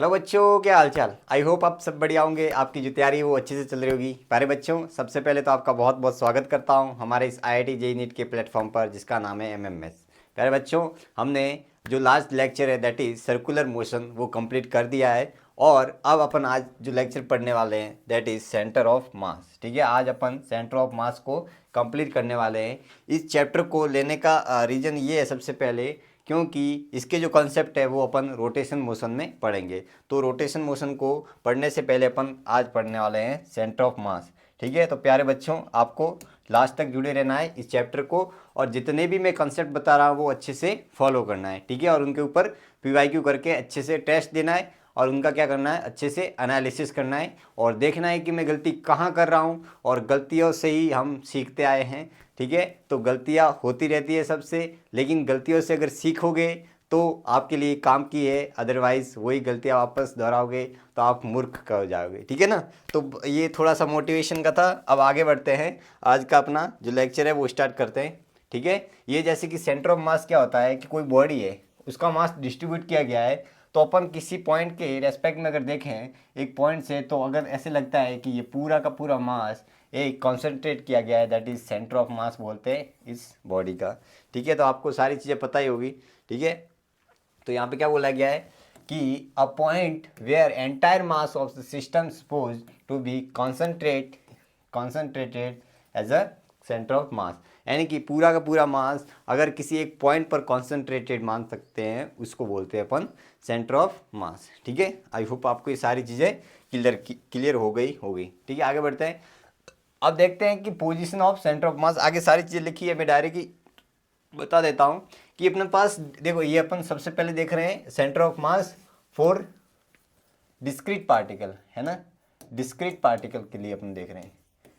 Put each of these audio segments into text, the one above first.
Hello बच्चों, क्या हाल चाल। आई होप आप सब बढ़िया होंगे। आपकी जो तैयारी है वो अच्छे से चल रही होगी। प्यारे बच्चों, सबसे पहले तो आपका बहुत बहुत स्वागत करता हूं हमारे इस IIT JEE नीट के प्लेटफॉर्म पर जिसका नाम है MMS। प्यारे बच्चों, हमने जो लास्ट लेक्चर है दैट इज़ सर्कुलर मोशन वो कंप्लीट कर दिया है। और अब अपन आज जो लेक्चर पढ़ने वाले हैं दैट इज़ सेंटर ऑफ मास। ठीक है, आज अपन सेंटर ऑफ मास को कंप्लीट करने वाले हैं। इस चैप्टर को लेने का रीज़न ये है सबसे पहले क्योंकि इसके जो कॉन्सेप्ट है वो अपन रोटेशन मोशन में पढ़ेंगे। तो रोटेशन मोशन को पढ़ने से पहले अपन आज पढ़ने वाले हैं सेंटर ऑफ मास। ठीक है, तो प्यारे बच्चों, आपको लास्ट तक जुड़े रहना है इस चैप्टर को, और जितने भी मैं कॉन्सेप्ट बता रहा हूँ वो अच्छे से फॉलो करना है। ठीक है, और उनके ऊपर PYQ करके अच्छे से टेस्ट देना है और उनका क्या करना है, अच्छे से एनालिसिस करना है और देखना है कि मैं गलती कहाँ कर रहा हूँ, और गलतियों से ही हम सीखते आए हैं। ठीक है, तो गलतियाँ होती रहती है सबसे, लेकिन गलतियों से अगर सीखोगे तो आपके लिए काम की है, अदरवाइज़ वही गलतियाँ वापस दोहराओगे तो आप मूर्ख हो जाओगे। ठीक है ना। तो ये थोड़ा सा मोटिवेशन का था। अब आगे बढ़ते हैं, आज का अपना जो लेक्चर है वो स्टार्ट करते हैं। ठीक है, ये जैसे कि सेंटर ऑफ मास क्या होता है कि कोई बॉडी है, उसका मास डिस्ट्रीब्यूट किया गया है। तो अपन किसी पॉइंट के रेस्पेक्ट में अगर देखें एक पॉइंट से, तो अगर ऐसे लगता है कि ये पूरा का पूरा मास एक कॉन्सेंट्रेट किया गया है, दैट इज सेंटर ऑफ मास बोलते हैं इस बॉडी का। ठीक है, तो आपको सारी चीज़ें पता ही होगी। ठीक है, तो यहाँ पे क्या बोला गया है कि a point where entire mass of the system suppose to be concentrated as a centre of mass, यानी कि पूरा का पूरा मास अगर किसी एक पॉइंट पर कॉन्सेंट्रेटेड मान सकते हैं उसको बोलते हैं अपन सेंटर ऑफ मास। ठीक है, आई होप आपको ये सारी चीज़ें क्लियर हो गई होगी। ठीक है, आगे बढ़ते हैं। अब देखते हैं कि पोजीशन ऑफ सेंटर ऑफ मास, आगे सारी चीज़ें लिखी है, मैं डायरेक्टली बता देता हूँ कि अपने पास देखो, ये अपन सबसे पहले देख रहे हैं centre of mass for discrete particle, है ना। डिस्क्रीट पार्टिकल के लिए अपन देख रहे हैं।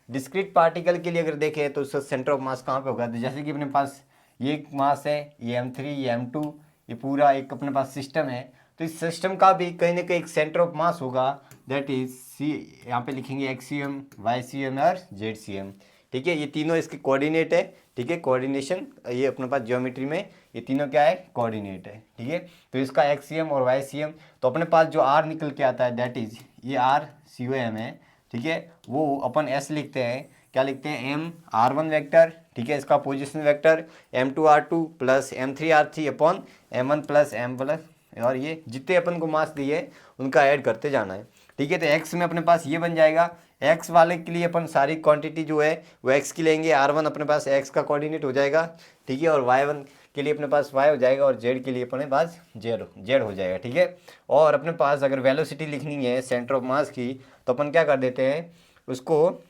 डिस्क्रीट पार्टिकल के लिए अगर देखें तो उसका सेंटर ऑफ मास कहाँ पे होगा, तो जैसे कि अपने पास ये एक मास है, ये M3, ये M2, ये पूरा एक अपने पास सिस्टम है। तो इस सिस्टम का भी कहीं ना कहीं एक सेंटर ऑफ मास होगा, दैट इज सी। यहाँ पे लिखेंगे XCM, YCM और ZCM। ठीक है, ये तीनों इसके कोऑर्डिनेट है। ठीक है, कोऑर्डिनेशन, ये अपने पास ज्योमेट्री में ये तीनों क्या है, कोऑर्डिनेट है। ठीक है, तो इसका XCM और YCM, तो अपने पास जो R निकल के आता है दैट इज ये RCOM है। ठीक है, वो अपन S लिखते हैं, क्या लिखते हैं, M R1 वेक्टर। ठीक है, इसका position vector M2R2 plus M3R3 upon M1 plus M plus, और ये जितने अपन को मास दिए उनका ऐड करते जाना है। ठीक है, तो x में अपने पास ये बन जाएगा। x वाले के लिए अपन सारी क्वांटिटी जो है वो x की लेंगे, R1 अपने पास x का कोऑर्डिनेट हो जाएगा। ठीक है, और y1 के लिए अपने पास y हो जाएगा, और z के लिए अपने पास z हो जाएगा। ठीक है, और अपने पास अगर वेलोसिटी लिखनी है सेंटर ऑफ मास की, तो अपन क्या कर देते हैं, उसको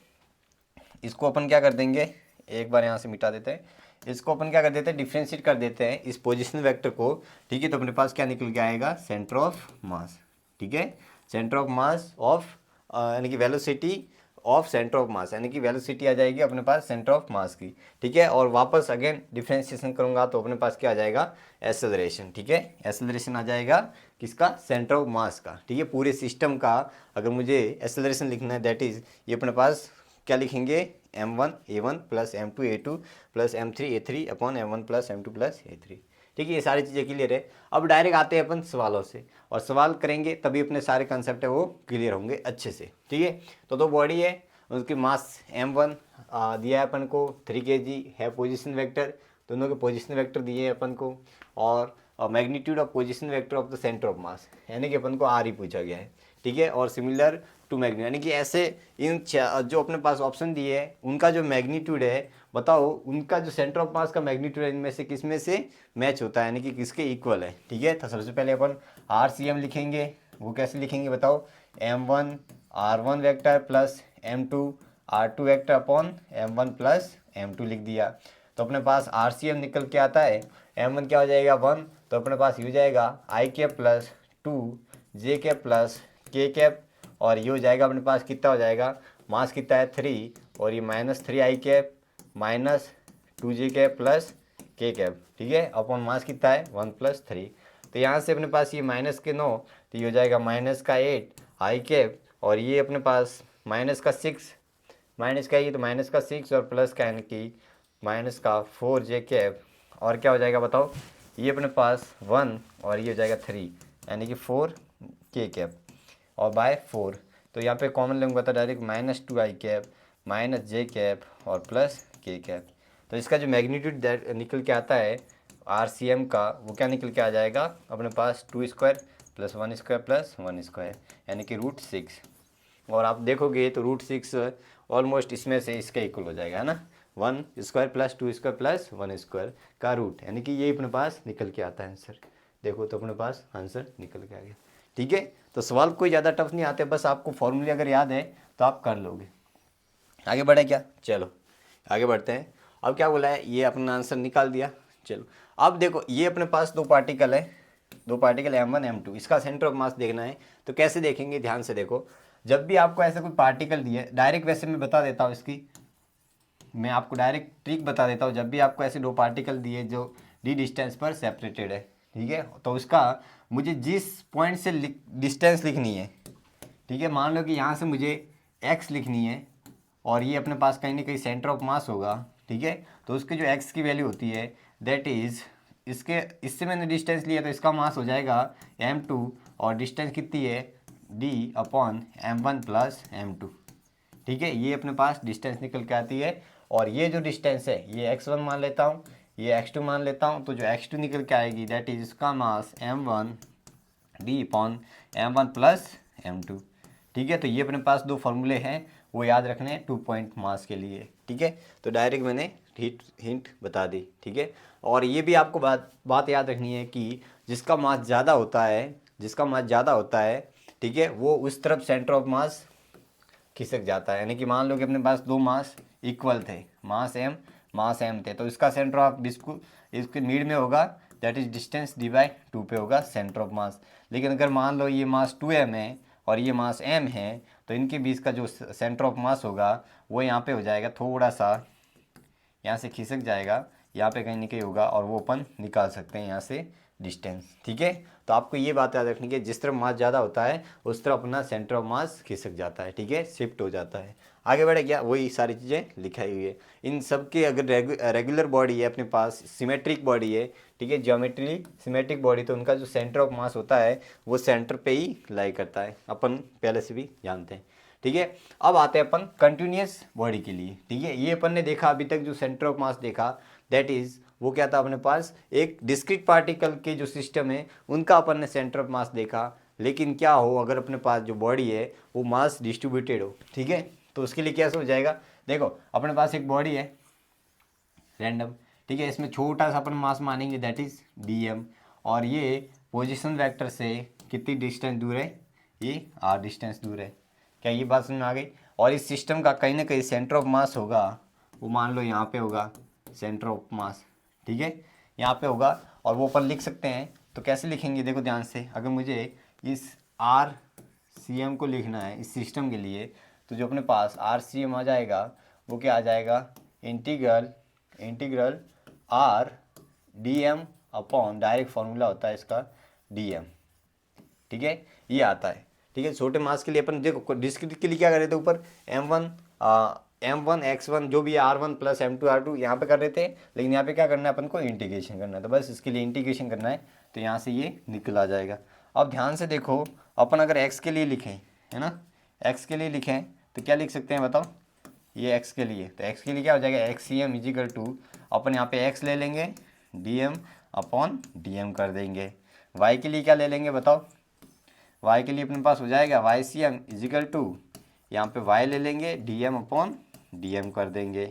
इसको अपन क्या कर देंगे, एक बार यहाँ से मिटा देते हैं, इसको अपन क्या कर देते हैं, डिफ्रेंशिएट कर देते हैं इस पोजीशन वेक्टर को। ठीक है, तो अपने पास क्या निकल के आएगा, सेंटर ऑफ मास। ठीक है, सेंटर ऑफ मास ऑफ यानी कि velocity of centre of mass, यानी कि वेलोसिटी आ जाएगी अपने पास सेंटर ऑफ मास की। ठीक है, और वापस अगेन डिफ्रेंशिएशन करूंगा तो अपने पास क्या आ जाएगा, एसेलरेशन। ठीक है, एसेलरेशन आ जाएगा किसका, सेंटर ऑफ मास का। ठीक है, पूरे सिस्टम का अगर मुझे एसेलरेशन लिखना है दैट इज ये अपने पास क्या लिखेंगे, M1A1 plus M2A2 plus M3A3 upon M1 plus M2 plus A3। ठीक है, ये सारी चीज़ें क्लियर है। अब डायरेक्ट आते हैं अपन सवालों से, और सवाल करेंगे तभी अपने सारे कंसेप्ट है वो क्लियर होंगे अच्छे से। ठीक है, तो दो बॉडी है, उसकी मास M1 दिया है अपन को 3 kg है, पोजीशन वेक्टर, दोनों के पोजीशन वेक्टर दिए हैं अपन को, और magnitude of position vector of the centre of mass, यानी कि अपन को R ही पूछा गया है। ठीक है, और सिमिलर टू मैग्नीट्यूड, यानी कि ऐसे इन जो अपने पास ऑप्शन दिए हैं उनका जो मैग्नीट्यूड है, बताओ उनका जो सेंटर ऑफ मास का मैग्नीट्यूड है इनमें से किस में से मैच होता है, यानी कि किसके इक्वल है। ठीक है, तो सबसे पहले अपन RCM लिखेंगे, वो कैसे लिखेंगे बताओ, M1 R1 vector plus M2 R2 vector upon M1 plus M2 लिख दिया। तो अपने पास RCM निकल के आता है, M1 क्या हो जाएगा 1, तो अपने पास ये हो जाएगा I cap plus 2 J cap plus K cap, और ये हो जाएगा अपने पास कितना हो जाएगा, मास कितना है 3, और ये -3 I cap minus 2J cap plus K cap. ठीक है, अपॉन मास कितना है 1 प्लस 3। तो यहाँ से अपने पास ये माइनस के 9, तो ये हो जाएगा -8 I कैप, और ये अपने पास -6, माइनस का ये तो -6 और प्लस का यानी कि -4J कैप, और क्या हो जाएगा बताओ, ये अपने पास 1 और ये हो जाएगा 3, यानी कि 4 के कैप और बाय 4, तो यहाँ पे कॉमन लूँगा तो डायरेक्ट -2i कैप माइनस जे कैप और प्लस के कैप। तो इसका जो मैग्नीट्यूड निकल के आता है RCM का, वो क्या निकल के आ जाएगा अपने पास 2 square plus 1 square plus 1 square, यानी कि √6। और आप देखोगे तो √6 ऑलमोस्ट इसमें से इसका इक्वल हो जाएगा, है ना, 1 square plus 2 square plus 1 square का रूट, यानी कि ये अपने पास निकल के आता है आंसर। देखो तो अपने पास आंसर निकल के आ गया। ठीक है, तो सवाल कोई ज़्यादा टफ नहीं आते, बस आपको फॉर्मूले अगर याद है तो आप कर लोगे। आगे बढ़े क्या? चलो आगे बढ़ते हैं। अब क्या बोला है, ये अपना आंसर निकाल दिया। चलो अब देखो, ये अपने पास दो पार्टिकल है, दो पार्टिकल M1 M2, इसका सेंटर ऑफ मास देखना है। तो कैसे देखेंगे, ध्यान से देखो। जब भी आपको ऐसा कोई पार्टिकल दिए, डायरेक्ट वैसे मैं बता देता हूँ इसकी, मैं आपको डायरेक्ट ट्रिक बता देता हूँ। जब भी आपको ऐसे दो पार्टिकल दिए जो d डिस्टेंस पर सेपरेटेड है, ठीक है, तो उसका मुझे जिस पॉइंट से डिस्टेंस लिखनी है, ठीक है, मान लो कि यहाँ से मुझे x लिखनी है और ये अपने पास कहीं ना कहीं सेंटर ऑफ मास होगा, ठीक है, तो उसके जो x की वैल्यू होती है दैट इज़, इससे मैंने डिस्टेंस लिया तो इसका मास हो जाएगा m2 और डिस्टेंस कितनी है d/m1 प्लस m2। ठीक है, ये अपने पास डिस्टेंस निकल के आती है। और ये जो डिस्टेंस है ये x1 मान लेता हूँ, ये x2 मान लेता हूँ, तो जो x2 निकल के आएगी दैट इज इसका मास m1 d/m1 प्लस m2। ठीक है, तो ये अपने पास दो फॉर्मूले हैं, वो याद रखने हैं 2 पॉइंट मास के लिए। ठीक है, तो डायरेक्ट मैंने हिंट बता दी। ठीक है, और ये भी आपको बात याद रखनी है कि जिसका मास ज़्यादा होता है, जिसका मास ज़्यादा होता है, ठीक है, वो उस तरफ सेंटर ऑफ मास खिसक जाता है। यानी कि मान लो कि अपने पास दो मास इक्वल थे, मास m थे, तो इसका सेंटर ऑफ इसके मिड में होगा, दैट इज डिस्टेंस d/2 पे होगा सेंटर ऑफ मास। लेकिन अगर मान लो ये मास 2m है और ये मास m है, तो इनके बीच का जो सेंटर ऑफ मास होगा वो यहाँ पे हो जाएगा, थोड़ा सा यहाँ से खिसक जाएगा, यहाँ पे कहीं ना कहीं होगा, और वो अपन निकाल सकते हैं यहाँ से डिस्टेंस। ठीक है, तो आपको ये बात याद रखनी है, जिस तरफ मास ज़्यादा होता है उस तरफ अपना सेंटर ऑफ मास खिसक जाता है। ठीक है, शिफ्ट हो जाता है। आगे बढ़े क्या, वही सारी चीज़ें लिखाई हुई है। इन सब के अगर रेगुलर बॉडी है अपने पास, सिमेट्रिक बॉडी है, ठीक है, ज्योमेट्री सिमेट्रिक बॉडी, तो उनका जो सेंटर ऑफ मास होता है वो सेंटर पे ही लाई करता है, अपन पहले से भी जानते हैं। ठीक है, अब आते हैं अपन कंटिन्यूस बॉडी के लिए। ठीक है, ये अपन ने देखा अभी तक, जो सेंटर ऑफ मास देखा दैट इज वो क्या था अपने पास, एक डिस्क्रीट पार्टिकल के जो सिस्टम है उनका अपन ने सेंटर ऑफ मास देखा। लेकिन क्या हो अगर अपने पास जो बॉडी है वो मास डिस्ट्रीब्यूटेड हो, ठीक है, तो उसके लिए कैसे हो जाएगा। देखो अपने पास एक बॉडी है रैंडम, ठीक है, इसमें छोटा सा अपन मास मानेंगे दैट इज dm, और ये पोजिशन वेक्टर से कितनी डिस्टेंस दूर है, ये r डिस्टेंस दूर है। क्या ये बात समझ में आ गई। और इस सिस्टम का कहीं ना कहीं सेंटर ऑफ मास होगा, वो मान लो यहाँ पे होगा सेंटर ऑफ मास, ठीक है, यहाँ पे होगा, और वो अपन लिख सकते हैं। तो कैसे लिखेंगे, देखो ध्यान से, अगर मुझे इस RCM को लिखना है इस सिस्टम के लिए, तो जो अपने पास RCM आ जाएगा वो क्या आ जाएगा, integral R dm upon, direct formula होता है इसका dm। ठीक है, ये आता है। ठीक है, छोटे मास के लिए अपन देखो डिस्क्रीट के लिए क्या कर रहे थे, ऊपर m1 x1 जो भी है r1 प्लस m2 r2 यहाँ पे कर रहे थे, लेकिन यहाँ पे क्या करना है अपन को, इंटीग्रेशन करना है। तो बस इसके लिए इंटीग्रेशन करना है, तो यहाँ से ये निकल आ जाएगा। अब ध्यान से देखो, अपन अगर x के लिए लिखें, है ना, x के लिए लिखें तो क्या लिख सकते हैं बताओ, ये x के लिए, तो x के लिए क्या हो जाएगा, xcm इजिकल टू, अपन यहाँ पे x ले लेंगे dm अपॉन dm कर देंगे। y के लिए क्या ले लेंगे बताओ, y के लिए अपने पास हो जाएगा ycm इजिकल टू, यहाँ पे y ले लेंगे dm अपॉन dm कर देंगे।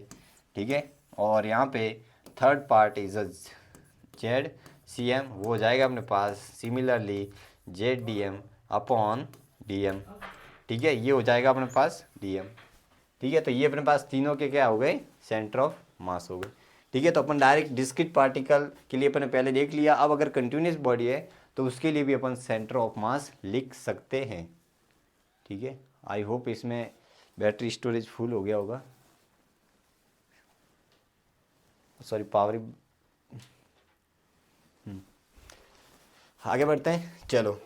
ठीक है, और यहाँ पे थर्ड पार्ट इज zcm, वो हो जाएगा अपने पास सिमिलरली zdm अपॉन dm। ठीक है, ये हो जाएगा अपने पास dm। ठीक है, तो ये अपने पास तीनों के क्या हो गए, सेंटर ऑफ मास हो गए। ठीक है, तो अपन डायरेक्ट डिस्क्रीट पार्टिकल के लिए अपन पहले देख लिया। अब अगर कंटिन्यूस बॉडी है तो उसके लिए भी अपन सेंटर ऑफ मास लिख सकते हैं। ठीक है, आई होप इसमें बैटरी स्टोरेज फुल हो गया होगा, सॉरी पावर। आगे बढ़ते हैं, चलो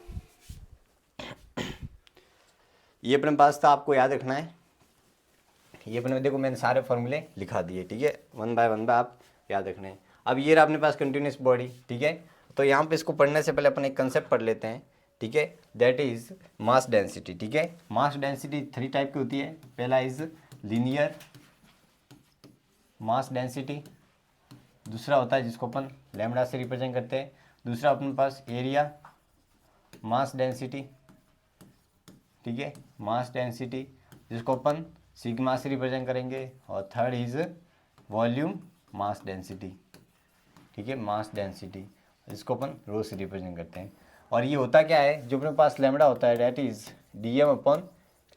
ये अपने पास था, आपको याद रखना है। ये अपने देखो मैंने सारे फॉर्मूले लिखा दिए, ठीक है, वन बाय आप याद रखने हैं। अब ये रहा अपने पास कंटिन्यूस बॉडी। ठीक है, तो यहाँ पे इसको पढ़ने से पहले अपन एक कंसेप्ट पढ़ लेते हैं। ठीक है, दैट इज मास डेंसिटी। ठीक है, मास डेंसिटी 3 टाइप की होती है। पहला इज लीनियर मास डेंसिटी, दूसरा होता है जिसको अपन लैम्डा से रिप्रेजेंट करते हैं, दूसरा अपने पास एरिया मास डेंसिटी, ठीक है, मास डेंसिटी जिसको अपन सिग्मा से रिप्रेजेंट करेंगे, और third is volume mass density. ठीक है, मास डेंसिटी जिसको अपन रो से रिप्रेजेंट करते हैं। और ये होता क्या है, जो अपने पास लैम्डा होता है डेट इज डीएम अपॉन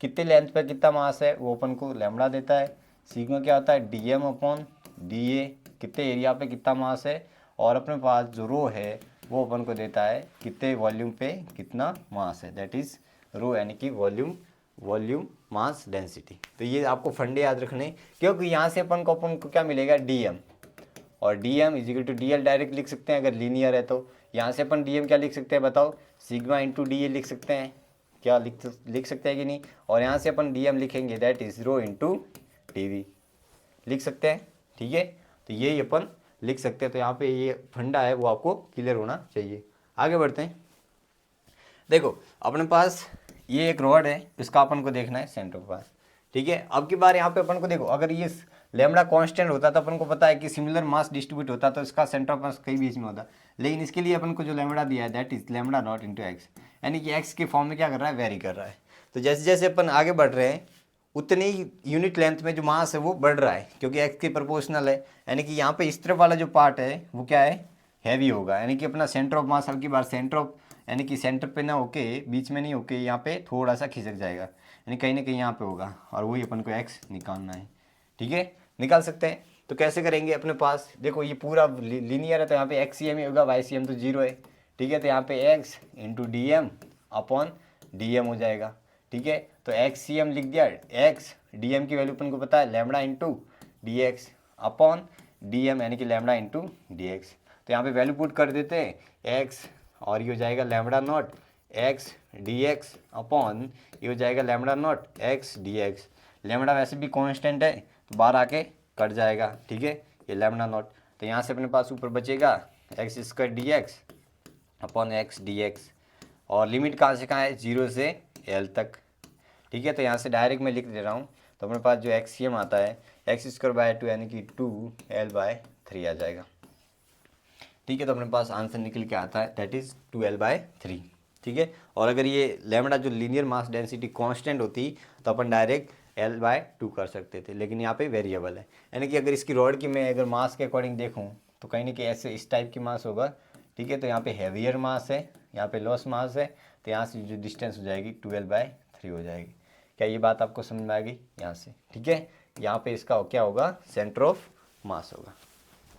कितने लेंथ पे कितना मास है वो अपन को लैम्डा देता है। सिग्मा क्या होता है, डीएम अपॉन डी कितने एरिया पे कितना मास है, और अपने पास जो रो है वो अपन को देता है कितने वॉल्यूम पे कितना मास है, दैट इज रो यानी कि वॉल्यूम मास डेंसिटी। तो ये आपको फंडे याद रखने, क्योंकि यहाँ से अपन को क्या मिलेगा, डीएम, और DM is equal to DL direct लिख सकते हैं अगर लीनियर है तो। यहाँ से अपन डीएम क्या लिख सकते हैं बताओ, सिग्मा इंटू डी ए लिख सकते हैं, क्या लिख सकते हैं कि नहीं। और यहाँ से अपन डीएम लिखेंगे that is row into TV लिख सकते हैं। ठीक है, तो यही अपन लिख सकते हैं। तो यहाँ पे ये फंडा है वो आपको क्लियर होना चाहिए। आगे बढ़ते हैं। देखो अपने पास ये एक रॉड है, इसका अपन को देखना है सेंटर ऑफ मास। ठीक है, अब की बार यहाँ पे अपन को देखो, अगर ये लैम्डा कांस्टेंट होता तो अपन को पता है कि सिमिलर मास डिस्ट्रीब्यूट होता तो इसका सेंटर ऑफ मास कहीं बीच में होता, लेकिन इसके लिए अपन को जो लैम्डा दिया है that is lambda naught into x, यानी कि एक्स के फॉर्म में क्या कर रहा है, वेरी कर रहा है। तो जैसे जैसे अपन आगे बढ़ रहे हैं उतनी यूनिट लेंथ में जो मास है वो बढ़ रहा है, क्योंकि एक्स के प्रोपोर्शनल है। यानी कि यहाँ पे इस तरफ वाला जो पार्ट है वो क्या है, हैवी होगा, यानी कि अपना सेंटर ऑफ मास अब की बार सेंटर ऑफ यानी कि सेंटर पे ना होके बीच में नहीं होके यहाँ पे थोड़ा सा खिसक जाएगा, यानी कहीं ना कहीं यहाँ पे होगा, और वही अपन को एक्स निकालना है। ठीक है, निकाल सकते हैं। तो कैसे करेंगे, अपने पास देखो ये पूरा लीनियर है तो यहाँ पे एक्स सी एम ही होगा, वाई सी एम तो जीरो है। ठीक है, तो यहाँ पे X into D M upon D M हो जाएगा। ठीक है, तो एक्स सी एम लिख दिया, एक्स डी एम की वैल्यू अपन को पता है lambda into D X upon D M यानी कि लैम्डा इंटू डी एक्स। तो यहाँ पे वैल्यू पुट कर देते हैं एक्स, और ये हो जाएगा lambda naught x D X upon ये हो जाएगा lambda naught x D x. Lambda वैसे भी कॉन्स्टेंट है तो बाहर आके कट जाएगा। ठीक है, ये लैम्डा नॉट, तो यहाँ से अपने पास ऊपर बचेगा x square D X upon x D x, और लिमिट कहाँ से कहाँ है, 0 से एल तक। ठीक है, तो यहाँ से डायरेक्ट मैं लिख दे रहा हूँ, तो अपने पास जो एक्स सी एम आता है एक्स स्क्वायर बाय 2 यानी कि 2l/3 आ जाएगा। ठीक है, तो अपने पास आंसर निकल के आता है दैट इज 2l/3। ठीक है, और अगर ये लैम्डा जो लीनियर मास डेंसिटी कांस्टेंट होती तो अपन डायरेक्ट l/2 कर सकते थे, लेकिन यहाँ पे वेरिएबल है, यानी कि अगर इसकी रॉड की मैं अगर मास के अकॉर्डिंग देखूँ तो कहीं ना कहीं ऐसे इस टाइप की मास होगा। ठीक है, तो यहाँ पे हैवियर मास है, यहाँ पे लॉस मास है, तो यहाँ से जो डिस्टेंस हो जाएगी 2l/3 हो जाएगी। क्या ये बात आपको समझ में आ गई यहाँ से। ठीक है, यहाँ पे इसका क्या होगा, सेंटर ऑफ मास होगा।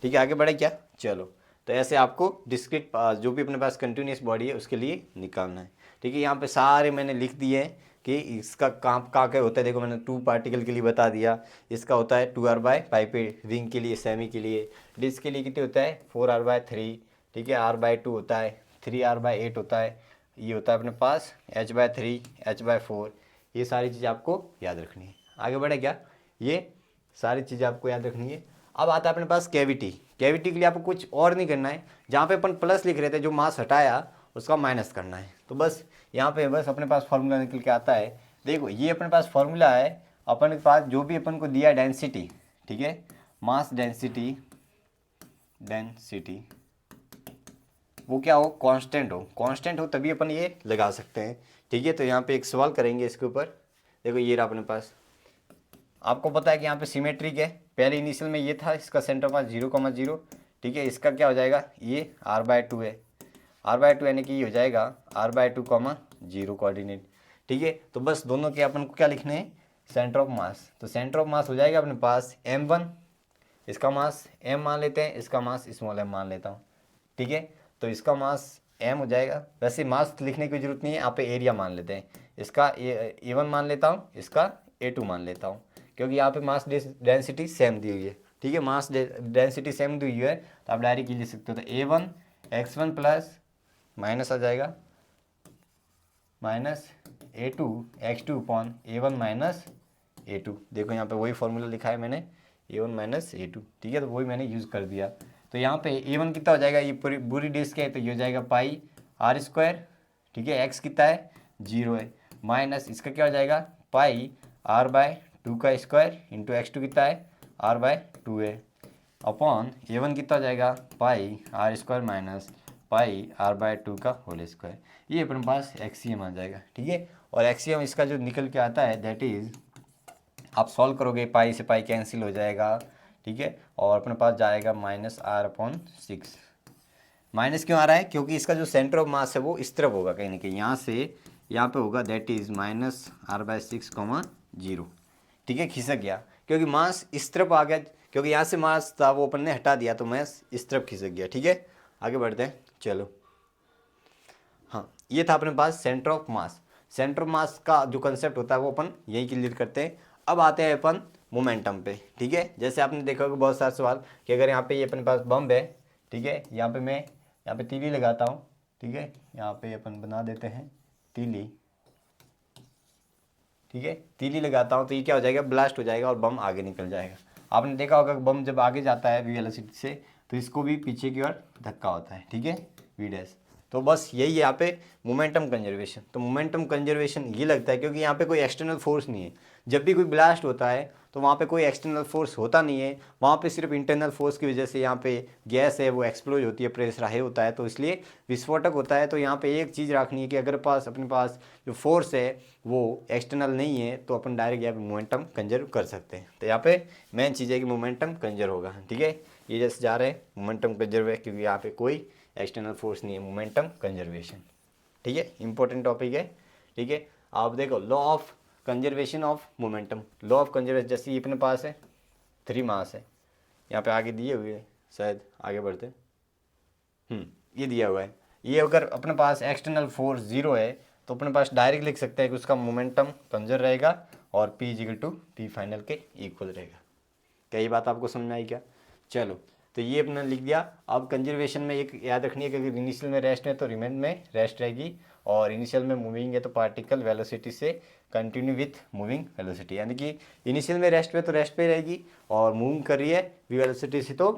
ठीक है, आगे बढ़े क्या, चलो। तो ऐसे आपको डिस्क्रीट जो भी अपने पास कंटिन्यूस बॉडी है उसके लिए निकालना है। ठीक है, यहाँ पे सारे मैंने लिख दिए हैं कि इसका कहाँ क्या होता है। देखो मैंने 2 पार्टिकल के लिए बता दिया, इसका होता है 2r/5 रिंग के लिए, सेमी के लिए, डिस्क के लिए कितने होता है 4r/3। ठीक है, r/2 होता है, 3r/8 होता है, ये होता है अपने पास h/3 h/4। ये सारी चीज़ आपको याद रखनी है। आगे बढ़े क्या, ये सारी चीज़ें आपको याद रखनी है। अब आता है अपने पास कैविटी। कैविटी के लिए आपको कुछ और नहीं करना है, जहाँ पे अपन प्लस लिख रहे थे जो मास हटाया उसका माइनस करना है। तो बस यहाँ पे बस अपने पास फार्मूला निकल के आता है। देखो ये अपने पास फार्मूला है, अपन के पास जो भी अपन को दिया डेंसिटी, ठीक है, मास डेंसिटी वो क्या हो, कांस्टेंट हो तभी अपन ये लगा सकते हैं। ठीक है, तो यहाँ पे एक सवाल करेंगे इसके ऊपर। देखो ये रहा अपने पास, आपको पता है कि यहाँ पे सिमेट्रिक है, पहले इनिशियल में ये था, इसका सेंटर ऑफ मास 0,0। ठीक है, इसका क्या हो जाएगा, ये r/2 है, r/2 यानी कि ये हो जाएगा r/2, 0 कोऑर्डिनेट। ठीक है, तो बस दोनों के अपन को क्या लिखने हैं, सेंटर ऑफ मास। तो सेंटर ऑफ मास हो जाएगा अपने पास m1, इसका मास m मान लेते हैं, इसका मास स्मॉल m मान लेता हूँ। ठीक है, तो इसका मास m हो जाएगा, वैसे मास लिखने की जरूरत नहीं है, यहाँ पे एरिया मान लेते हैं, इसका A1 मान लेता हूँ, इसका A2 मान लेता हूँ, क्योंकि यहाँ पे मास डेंसिटी सेम दी हुई है। ठीक है, मास डेंसिटी सेम दी हुई है तो आप डायरेक्ट ये लिख सकते हो, तो A1 x1 प्लस माइनस आ जाएगा minus A2 x2 upon A1 minus A2। देखो यहाँ पे वही फॉर्मूला लिखा है मैंने, A1 माइनस A2। ठीक है, तो वही मैंने यूज़ कर दिया। तो यहाँ पे A1 कितना हो जाएगा, ये पूरी डिस्क है तो ये हो जाएगा पाई r² ठीक है, x कितना है 0 है, माइनस इसका क्या हो जाएगा पाई r/2 का स्क्वायर इंटू x2 कितना है r/2 है, अपॉन a1 कितना हो जाएगा पाई r² माइनस पाई r/2 का होल स्क्वायर। ये अपने पास एक्सियम आ जाएगा। ठीक है, और एक्सियम इसका जो निकल के आता है दैट इज, आप सॉल्व करोगे पाई से पाई कैंसिल हो जाएगा। ठीक है, और अपने पास जाएगा -r/6। माइनस क्यों आ रहा है, क्योंकि इसका जो सेंटर ऑफ मास है वो इस तरफ होगा, कहीं ना कहीं यहाँ से यहाँ पे होगा, दैट इज -r/6, 0। ठीक है, खिसक गया क्योंकि मास इस तरफ आ गया, क्योंकि यहाँ से मास था वो अपन ने हटा दिया तो मास इस तरफ खिसक गया। ठीक है, आगे बढ़ते हैं, चलो। हाँ, ये था अपने पास center of mass. Center of mass का जो कंसेप्ट होता है वो अपन यही क्लियर करते हैं। अब आते हैं अपन मोमेंटम पे। ठीक है, जैसे आपने देखा होगा बहुत सारे सवाल कि अगर यहाँ पे ये अपने पास बम्ब है, ठीक है, यहाँ पे मैं यहाँ पे तीली लगाता हूँ। ठीक है, यहाँ पे अपन बना देते हैं तीली। ठीक है, तीली लगाता हूँ तो ये क्या हो जाएगा, ब्लास्ट हो जाएगा और बम आगे निकल जाएगा। आपने देखा होगा बम जब आगे जाता है वी वेलोसिटी से तो इसको भी पीछे की ओर धक्का होता है। ठीक है, वी डैश। तो बस यही है यहाँ पे मोमेंटम कंजर्वेशन। तो मोमेंटम कंजर्वेशन ये लगता है क्योंकि यहाँ पे कोई एक्सटर्नल फोर्स नहीं है। जब भी कोई ब्लास्ट होता है तो वहाँ पे कोई एक्सटर्नल फोर्स होता नहीं है, वहाँ पे सिर्फ इंटरनल फोर्स की वजह से यहाँ पे गैस है वो एक्सप्लोज होती है, प्रेशर हाई होता है, तो इसलिए विस्फोटक होता है। तो यहाँ पे एक चीज़ रखनी है कि अगर अपने पास जो फोर्स है वो एक्सटर्नल नहीं है तो अपन डायरेक्ट यहाँ पे मोमेंटम कंजर्व कर सकते हैं। तो यहाँ पे मेन चीज़ है कि मोमेंटम कंजर्व होगा। ठीक है, ये जैसे जा रहे हैं मोमेंटम कंजर्व है क्योंकि यहाँ पे कोई एक्सटर्नल फोर्स नहीं है, मोमेंटम कंजर्वेशन। ठीक है, इंपॉर्टेंट टॉपिक है। ठीक है, आप देखो law of conservation of momentum. Law of conservation, जैसे ये अपने पास है 3 मास है, यहाँ पे आगे दिए हुए हैं, शायद आगे बढ़ते ये दिया हुआ है। ये अगर अपने पास एक्सटर्नल फोर्स 0 है तो अपने पास डायरेक्ट लिख सकते हैं कि उसका मोमेंटम कंजर्व रहेगा और P फाइनल के इक्वल रहेगा। क्या ये बात आपको समझ में आई क्या? चलो, तो ये अपना लिख दिया। अब कंजर्वेशन में एक याद रखनी है कि अगर इनिशियल में रेस्ट है तो रिमेन में रेस्ट रहेगी, और इनिशियल में मूविंग है तो पार्टिकल वेलोसिटी से कंटिन्यू विथ मूविंग वेलोसिटी, यानी कि इनिशियल में रेस्ट पे तो रेस्ट पे रहेगी और मूव कर रही है वी वेलोसिटी से तो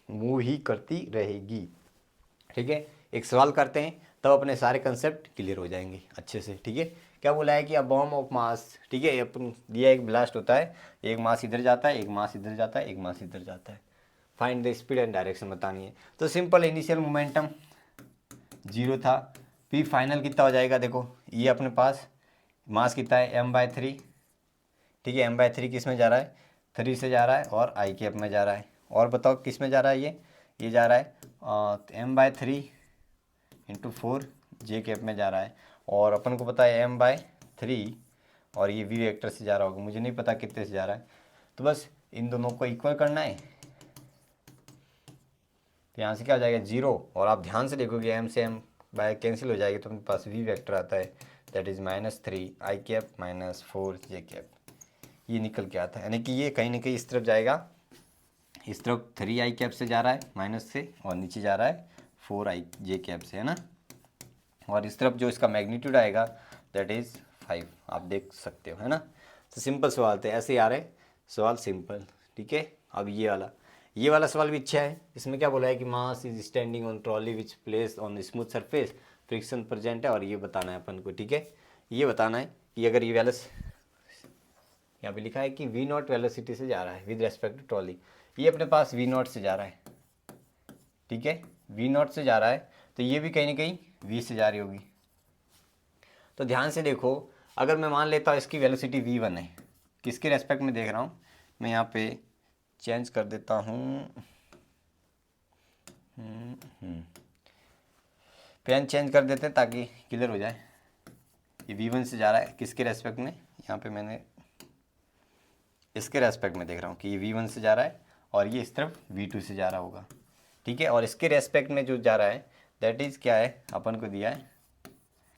मूव ही करती रहेगी। ठीक है, एक सवाल करते हैं तब अपने सारे कंसेप्ट क्लियर हो जाएंगे अच्छे से। ठीक है, क्या बोला है कि अ बॉम्ब ऑफ मास, ठीक है, अपन दिया एक ब्लास्ट होता है, एक मास इधर जाता है, एक मास इधर जाता है, एक मास इधर जाता है, find the speed and direction बतानी है। तो सिंपल, इनिशियल मोमेंटम 0 था, P फाइनल कितना हो जाएगा, देखो ये अपने पास मास कितना है m/3। ठीक है, m/3 किस में जा रहा है, 3 से जा रहा है और आई कैप में जा रहा है। और बताओ किस में जा रहा है, ये जा रहा है m/3 इंटू 4 जे कैप में जा रहा है, और अपन को पता है m/3 और ये वी वेक्टर से जा रहा होगा, मुझे नहीं पता कितने से जा रहा है। तो बस इन दोनों को इक्वल करना है, तो यहाँ से क्या हो जाएगा 0, और आप ध्यान से देखोगे m से m बाय कैंसिल हो जाएगी तो अपने पास वी वेक्टर आता है, that is -3 I cap minus 4 J cap, ये निकल के आता है। यानी कि ये कहीं ना कहीं इस तरफ जाएगा, इस तरफ 3 आई कैप से जा रहा है माइनस से, और नीचे जा रहा है 4 आई जे कैप से, है ना। और इस तरफ जो इसका मैग्नीट्यूड आएगा दैट इज़ 5, आप देख सकते हो, है ना। तो सिंपल सवाल थे, ऐसे ही आ रहे सवाल सिंपल। ठीक है, अब ये वाला सवाल भी अच्छा है। इसमें क्या बोला है कि mass is standing on trolley which place on smooth surface, friction present है, और ये बताना है अपन को। ठीक है, ये बताना है कि अगर ये वैलस, यहाँ पे लिखा है कि V0 वेलोसिटी से जा रहा है विद रेस्पेक्ट टू ट्रॉली, ये अपने पास V0 से जा रहा है। ठीक है, V0 से जा रहा है तो ये भी कहीं ना कहीं V से जा रही होगी। तो ध्यान से देखो, अगर मैं मान लेता हूँ इसकी वेलोसिटी V1 है, किसके रेस्पेक्ट में देख रहा हूँ मैं, यहाँ पे चेंज कर देता हूँ, पेन चेंज कर देते हैं ताकि क्लियर हो जाए। ये V1 से जा रहा है किसके रेस्पेक्ट में, यहाँ पे मैंने इसके रेस्पेक्ट में देख रहा हूँ कि ये V1 से जा रहा है और ये इस तरफ V2 से जा रहा होगा। ठीक है, और इसके रेस्पेक्ट में जो जा रहा है दैट इज़ क्या है, अपन को दिया है,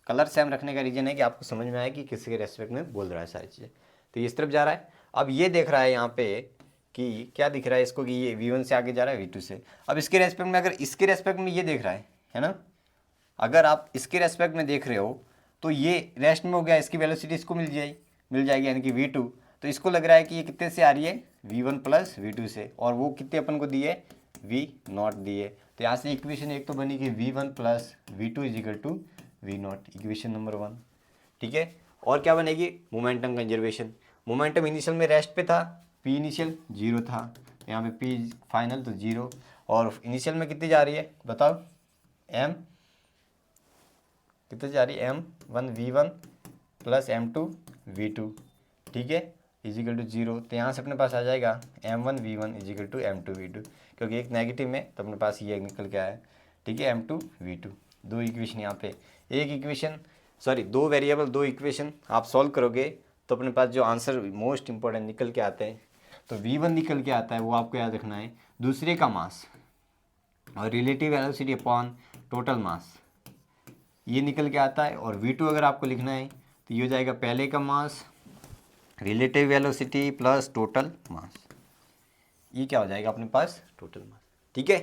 कलर सेम रखने का रीज़न है कि आपको समझ में आए कि किसके रेस्पेक्ट में बोल रहा है सारी चीज़ें। तो ये इस तरफ जा रहा है। अब ये देख रहा है यहाँ पे कि क्या दिख रहा है इसको कि ये V1 से आगे जा रहा है V2 से। अब इसके रेस्पेक्ट में, अगर इसके रेस्पेक्ट में ये देख रहा है ना, अगर आप इसके रेस्पेक्ट में देख रहे हो तो ये रेस्ट में हो गया, इसकी वेलोसिटी इसको मिल जाएगी यानी कि V2। तो इसको लग रहा है कि ये कितने से आ रही है, V1 प्लस V2 से, और वो कितने अपन को दिए, V0 दिए। तो यहाँ से इक्वेशन एक तो बनी कि V1 plus V2 is equal to V naught, equation number 1। ठीक है, और क्या बनेगी, मोमेंटम कंजर्वेशन। मोमेंटम इनिशियल में रेस्ट पे था, पी इनिशियल 0 था, यहाँ पे पी फाइनल तो 0, और इनिशियल में कितनी जा रही है बताओ, एम कितनी जा रही है, m1v1 प्लस m2 v2। ठीक है, इजिकल टू 0, तो यहाँ से अपने पास आ जाएगा m1v1 is equal to m2 v2, क्योंकि एक नेगेटिव में तो अपने पास ये निकल के आया। ठीक है, m2 v2, दो इक्वेशन यहाँ पे, एक इक्वेशन सॉरी दो वेरिएबल दो इक्वेशन आप सॉल्व करोगे तो अपने पास जो आंसर मोस्ट इंपॉर्टेंट निकल के आते हैं, तो v1 निकल के आता है, वो आपको याद रखना है, दूसरे का मास और relative velocity upon total mass, ये निकल के आता है। और v2 अगर आपको लिखना है तो ये हो जाएगा पहले का mass relative velocity plus total mass, ये क्या हो जाएगा अपने पास, टोटल मास। ठीक है,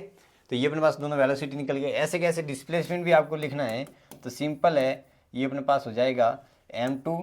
तो ये अपने पास दोनों वेलोसिटी निकल गए। ऐसे कैसे डिस्प्लेसमेंट भी आपको लिखना है तो सिंपल है, ये अपने पास हो जाएगा m2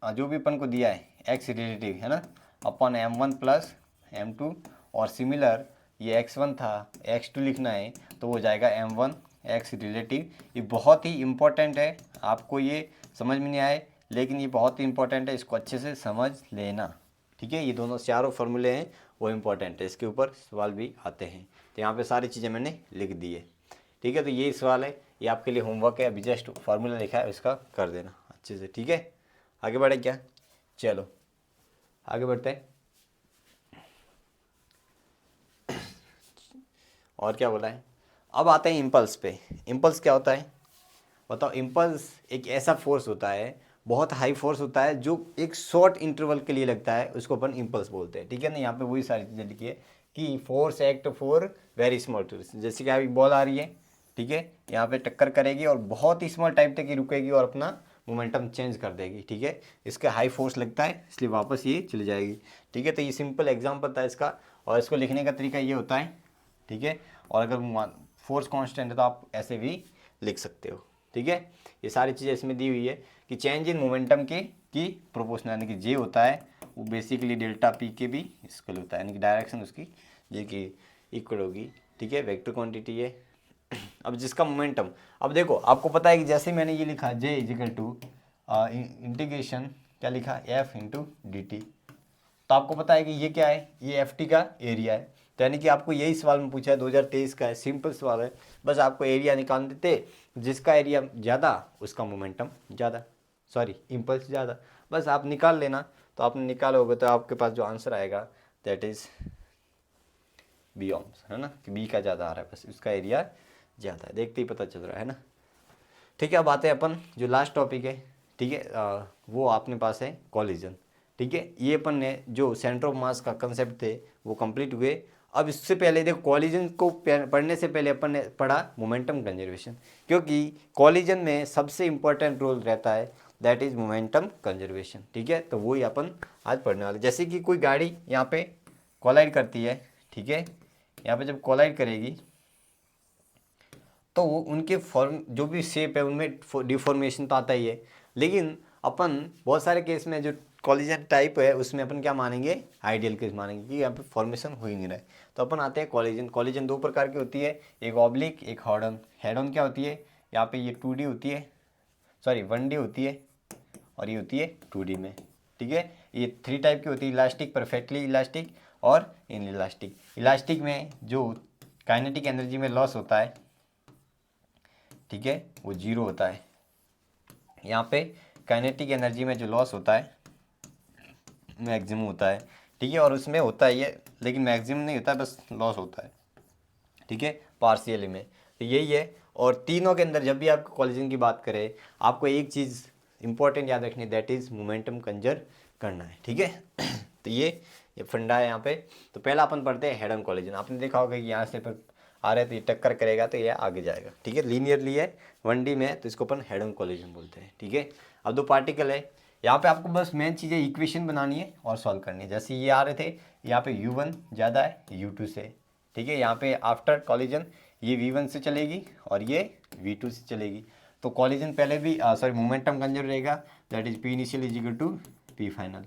जो भी अपन को दिया है x रिलेटिव है ना, अपॉन m1 प्लस m2, और सिमिलर ये x1 था, x2 लिखना है तो हो जाएगा m1 x रिलेटिव। ये बहुत ही इम्पोर्टेंट है, आपको ये समझ में नहीं आए लेकिन ये बहुत ही इंपॉर्टेंट है, इसको अच्छे से समझ लेना। ठीक है, ये दोनों चारों फार्मूले हैं वो इम्पोर्टेंट है, इसके ऊपर सवाल भी आते हैं, तो यहाँ पे सारी चीज़ें मैंने लिख दी है। ठीक है, तो ये सवाल है, ये आपके लिए होमवर्क है, अभी जस्ट फार्मूला लिखा है इसका कर देना अच्छे से। ठीक है, आगे बढ़े क्या, चलो आगे बढ़ते हैं। और क्या बोला है, अब आते हैं इम्पल्स पे। इम्पल्स क्या होता है बताओ, इम्पल्स एक ऐसा फोर्स होता है, बहुत हाई फोर्स होता है, जो एक शॉर्ट इंटरवल के लिए लगता है, उसको अपन इम्पल्स बोलते हैं। ठीक है ना, यहाँ पे वही सारी चीज़ें लिखी है कि force act for very small tools, जैसे कि अभी बॉल आ रही है, ठीक है, यहाँ पे टक्कर करेगी और बहुत ही स्मॉल टाइम तक ही रुकेगी और अपना मोमेंटम चेंज कर देगी। ठीक है, इसका हाई फोर्स लगता है इसलिए वापस ये चली जाएगी। ठीक है, तो ये सिंपल एग्जाम्पल था इसका, और इसको लिखने का तरीका ये होता है। ठीक है, और अगर फोर्स कांस्टेंट है तो आप ऐसे भी लिख सकते हो। ठीक है, ये सारी चीज़ें इसमें दी हुई है कि चेंज इन मोमेंटम की प्रोपोर्शनल, यानी कि जे होता है वो बेसिकली डेल्टा पी के भी इक्वल होता है, यानी कि डायरेक्शन उसकी जे की इक्वल होगी। ठीक है, वेक्टर क्वांटिटी है। अब जिसका मोमेंटम, अब देखो आपको पता है कि जैसे मैंने ये लिखा जे इजिकल टू इंटीग्रेशन क्या लिखा एफ इंटू डी टी, तो आपको पता है कि ये क्या है, ये एफ टी का एरिया है, तो यानी कि आपको यही सवाल में पूछा है, 2023 का है, सिंपल सवाल है, बस आपको एरिया निकाल देते, जिसका एरिया ज़्यादा उसका मोमेंटम ज़्यादा, सॉरी इम्पल्स ज़्यादा, बस आप निकाल लेना। तो आपने निकालोगे तो आपके पास जो आंसर आएगा दैट इज़ बी ऑम्स, है ना, कि बी का ज़्यादा आ रहा है, बस उसका एरिया ज़्यादा है, देखते ही पता चल रहा है ना। ठीक है, अब आते हैं अपन जो लास्ट टॉपिक है। ठीक है, वो अपने पास है कॉलिजन। ठीक है, ये अपन ने जो सेंटर ऑफ मास का कंसेप्ट थे वो कंप्लीट हुए। अब इससे पहले देखो, कॉलिजन को पढ़ने से पहले अपन ने पढ़ा मोमेंटम कंजर्वेशन, क्योंकि कॉलिजन में सबसे इंपॉर्टेंट रोल रहता है दैट इज़ मोमेंटम कंजर्वेशन। ठीक है, तो वही अपन आज पढ़ने वाले। जैसे कि कोई गाड़ी यहाँ पे कोलाइड करती है, ठीक है, यहाँ पे जब कोलाइड करेगी तो वो उनके फॉर्म जो भी शेप है उनमें डिफॉर्मेशन तो आता ही है, लेकिन अपन बहुत सारे केस में जो कॉलिजन टाइप है उसमें अपन क्या मानेंगे, आइडियल केस मानेंगे कि यहाँ पे फॉर्मेशन हो ही नहीं रहा है। तो अपन आते हैं कॉलिजन। कॉलिजन दो प्रकार की होती है, एक ऑब्लिक एक हेड ऑन। हेड ऑन क्या होती है, यहाँ पे ये 2D होती है, सॉरी 1D होती है, और ये होती है 2D में। ठीक है, ये 3 टाइप की होती है, इलास्टिक, परफेक्टली इलास्टिक और इन इलास्टिक। इलास्टिक में जो काइनेटिक एनर्जी में लॉस होता है, ठीक है, वो 0 होता है। यहाँ पे काइनेटिक एनर्जी में जो लॉस होता है मैक्सिमम होता है। ठीक है, और उसमें होता है ये, लेकिन मैक्सिमम नहीं होता है, बस लॉस होता है। ठीक है, पार्शियली में, तो यही है। और तीनों के अंदर जब भी आपको कॉलिजन की बात करें, आपको एक चीज़ इंपॉर्टेंट याद रखनी है, दैट इज़ मोमेंटम कंजर्व करना है। ठीक है, तो ये फंडा है यहाँ पे। तो पहला अपन पढ़ते हैं हेड ऑन कॉलिजन। आपने देखा होगा कि यहाँ से पर आ रहा है तो ये टक्कर करेगा तो ये आगे जाएगा। ठीक है, लीनियरली है 1D में, तो इसको अपन हेड ऑन कॉलिजन बोलते हैं। ठीक है, अब दो पार्टिकल है, यहाँ पे आपको बस मेन चीज़ें इक्वेशन बनानी है और सॉल्व करनी है। जैसे ये आ रहे थे, यहाँ पे u1 ज़्यादा है u2 से। ठीक है, यहाँ पे आफ्टर कॉलिजन ये v1 से चलेगी और ये v2 से चलेगी। तो कॉलिजन पहले भी सॉरी मोमेंटम कंजर्व रहेगा, that is p initial is equal to p final,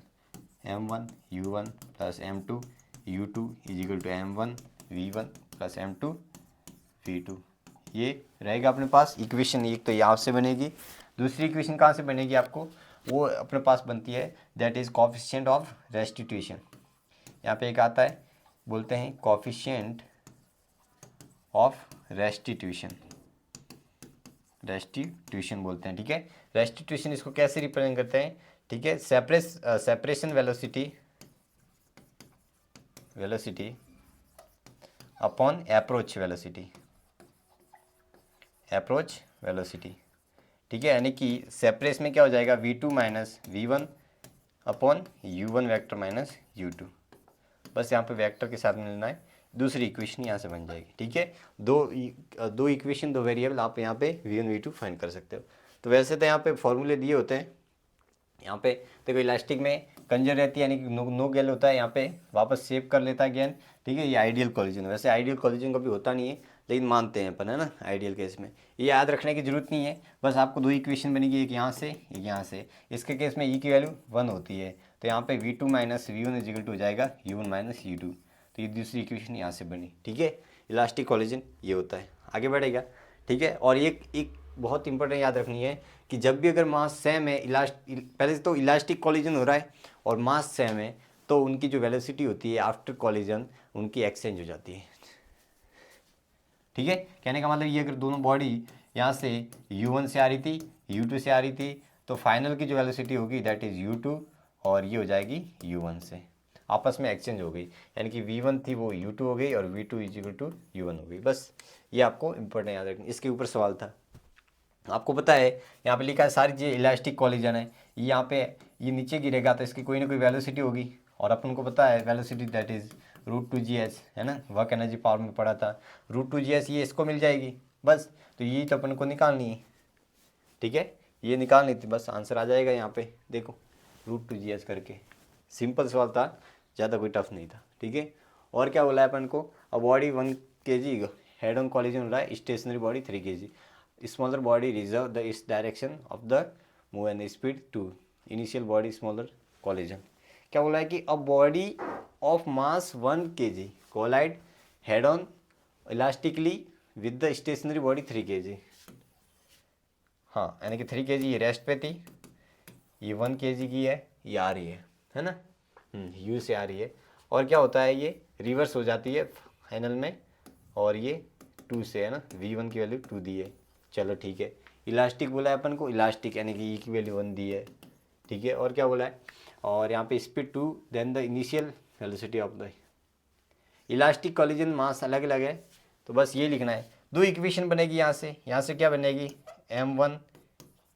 m1 u1 plus m2 u2 is equal to m1 v1 plus m2 v2 ये रहेगा अपने पास इक्वेशन। एक तो यहाँ से बनेगी, दूसरी इक्वेशन कहाँ से बनेगी आपको, वो अपने पास बनती है that is coefficient of restitution. यहाँ पे एक आता है, बोलते हैं कोफिशिएंट ऑफ रेस्टिट्यूशन, रेस्टिट्यूशन बोलते हैं, ठीक है। रेस्टिट्यूशन इसको कैसे रिप्रेजेंट करते हैं, ठीक है, separation velocity upon approach velocity, ठीक है। यानी कि सेपरेस में क्या हो जाएगा, v2 minus V1 upon u1 vector minus u2, बस यहाँ पे वेक्टर के साथ मिलना है, दूसरी इक्वेशन यहाँ से बन जाएगी, ठीक है। दो इक्वेशन, दो वेरिएबल, आप यहाँ पे v1 v2 फाइंड कर सकते हो। तो वैसे तो यहाँ पे फॉर्मूले दिए होते हैं, यहाँ पे देखो इलास्टिक में कंजर रहती है, यानी कि नो गेल होता है, यहाँ पे वापस सेव कर लेता है गेन, ठीक है। ये आइडियल कॉलिजन, वैसे आइडियल कॉलिजन कभी होता नहीं है, लेकिन मानते हैं अपन, है ना, आइडियल केस में। ये याद रखने की जरूरत नहीं है, बस आपको दो इक्वेशन बनेगी, एक यहाँ से एक यहाँ से। इसके केस में ई की वैल्यू 1 होती है, तो यहाँ पे v2 minus V1 is equal to हो जाएगा u1 माइनस u2, तो ये दूसरी इक्वेशन यहाँ से बनी, ठीक है। इलास्टिक कॉलिजन ये होता है, आगे बढ़ेगा, ठीक है। और एक बहुत इंपॉर्टेंट याद रखनी है कि जब भी अगर मास सेम है, पहले तो इलास्टिक कॉलिजन हो रहा है और मास सेम है, तो उनकी जो वेलोसिटी होती है आफ्टर कॉलिजन उनकी एक्सचेंज हो जाती है, ठीक है। कहने का मतलब ये, अगर दोनों बॉडी यहाँ से u1 से आ रही थी, u2 से आ रही थी, तो फाइनल की जो वेलोसिटी होगी दैट इज़ u2, और ये हो जाएगी u1 से, आपस में एक्सचेंज हो गई, यानी कि v1 थी वो u2 हो गई और v2 इजिकल टू u1 हो गई। बस ये आपको इंपॉर्टेंट याद रखना। इसके ऊपर सवाल था, आपको पता है यहाँ पे लिखा है सारी चीज़ें इलास्टिक कॉलिजन है, यहाँ पे ये नीचे गिरेगा तो इसकी कोई ना कोई वेलोसिटी होगी, और अपन को पता है वेलोसिटी दैट इज़ √2gh, है ना, वर्क एनर्जी पावर में पढ़ा था, √2gh ये इसको मिल जाएगी, बस। तो यही तो अपन को निकालनी है, ठीक है, ये निकालनी थी, बस आंसर आ जाएगा यहाँ पे, देखो √2gh करके, सिंपल सवाल था, ज़्यादा कोई टफ नहीं था, ठीक है। और क्या बोला है अपन को, a body 1 kg head on collision हो रहा है, stationery body 3 kg, smaller body reserve the its direction of the move and speed to initial body smaller collision। क्या बोला है कि a body of mass 1 kg collide head on elastically with the stationary body 3 kg। हाँ, यानी कि 3 kg ये rest पे थी, ये 1 kg की है, ये आ रही है ना, यू से आ रही है, और क्या होता है ये रिवर्स हो जाती है फाइनल में, और ये 2 से, है ना, v1 की वैल्यू 2 दी है, चलो ठीक है। इलास्टिक बोला है अपन को, इलास्टिक यानी कि ई की वैल्यू 1 दी है, ठीक है। और क्या बोला है, और यहाँ पे speed 2 then the initial velocity of the elastic collision mass अलग अलग है, तो बस ये लिखना है। दो इक्वेशन बनेगी यहाँ से क्या बनेगी, m1